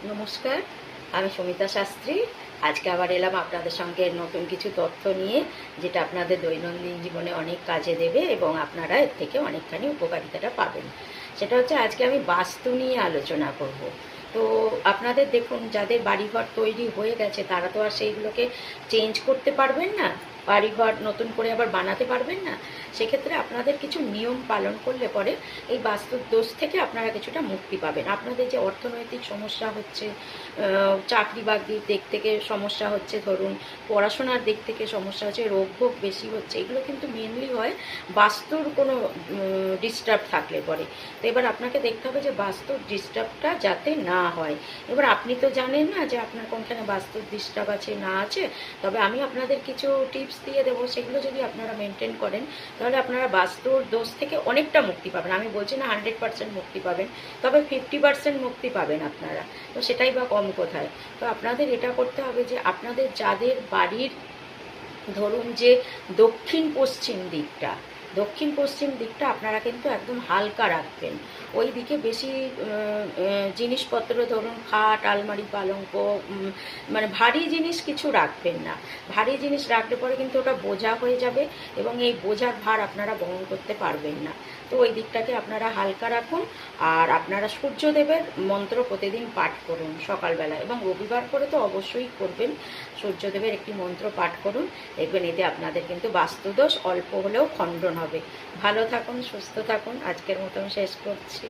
নমস্কার, আমি সুমিতা শাস্ত্রী। আজকে আবার এলাম আপনাদের সঙ্গে নতুন কিছু তথ্য নিয়ে, যেটা আপনাদের দৈনন্দিন জীবনে অনেক কাজে দেবে এবং আপনারা এর থেকে অনেকখানি উপকারিতাটা পাবেন। সেটা হচ্ছে, আজকে আমি বাস্তু নিয়ে আলোচনা করব। তো আপনাদের দেখুন, যাদের বাড়িঘর তৈরি হয়ে গেছে তারা তো আর সেইগুলোকে চেঞ্জ করতে পারবেন না, বাড়িঘর নতুন করে আবার বানাতে পারবেন না। সেক্ষেত্রে আপনাদের কিছু নিয়ম পালন করলে পরে এই বাস্তুর দোষ থেকে আপনারা কিছুটা মুক্তি পাবেন। আপনাদের যে অর্থনৈতিক সমস্যা হচ্ছে, চাকরি বাকরির দিক থেকে সমস্যা হচ্ছে, ধরুন পড়াশোনার দিক থেকে সমস্যা হচ্ছে, রোগ ভোগ বেশি হচ্ছে, এগুলো কিন্তু মেনলি হয় বাস্তুর কোনো ডিস্টার্ব থাকলে পরে। তো এবার আপনাকে দেখতে হবে যে বাস্তুর ডিস্টার্বটা যাতে না হয়। এবার আপনি তো জানেন না যে আপনার কোনখানে বাস্তুর ডিস্টার্ব আছে না আছে, তবে আমি আপনাদের কিছু টিপস দিয়ে দেবো, সেগুলো যদি আপনারা মেনটেন করেন তাহলে আপনারা বাস্তুর দোষ থেকে অনেকটা মুক্তি পাবেন। আমি বলছি না 100% মুক্তি পাবেন, তবে 50% মুক্তি পাবেন আপনারা। তো সেটাই বা কম কোথায়। তো আপনাদের এটা করতে হবে যে আপনাদের যাদের বাড়ির ধরুন যে দক্ষিণ পশ্চিম দিকটা আপনারা কিন্তু একদম হালকা রাখবেন। ওই দিকে বেশি জিনিসপত্র, ধরুন খাট, আলমারি, পালঙ্ক, মানে ভারী জিনিস কিছু রাখবেন না। ভারী জিনিস রাখলে পরে কিন্তু ওটা বোঝা হয়ে যাবে এবং এই বোঝার ভার আপনারা বহন করতে পারবেন না। তো ওই দিকটাকে আপনারা হালকা রাখুন। আর আপনারা সূর্যদেবের মন্ত্র প্রতিদিন পাঠ করুন সকালবেলা, এবং রবিবার করে তো অবশ্যই করবেন। সূর্যদেবের একটি মন্ত্র পাঠ করুন, দেখবেন এতে আপনাদের কিন্তু বাস্তুদোষ অল্প হলেও খণ্ডন হবে। ভালো থাকুন, সুস্থ থাকুন। আজকের মতন শেষ করছি।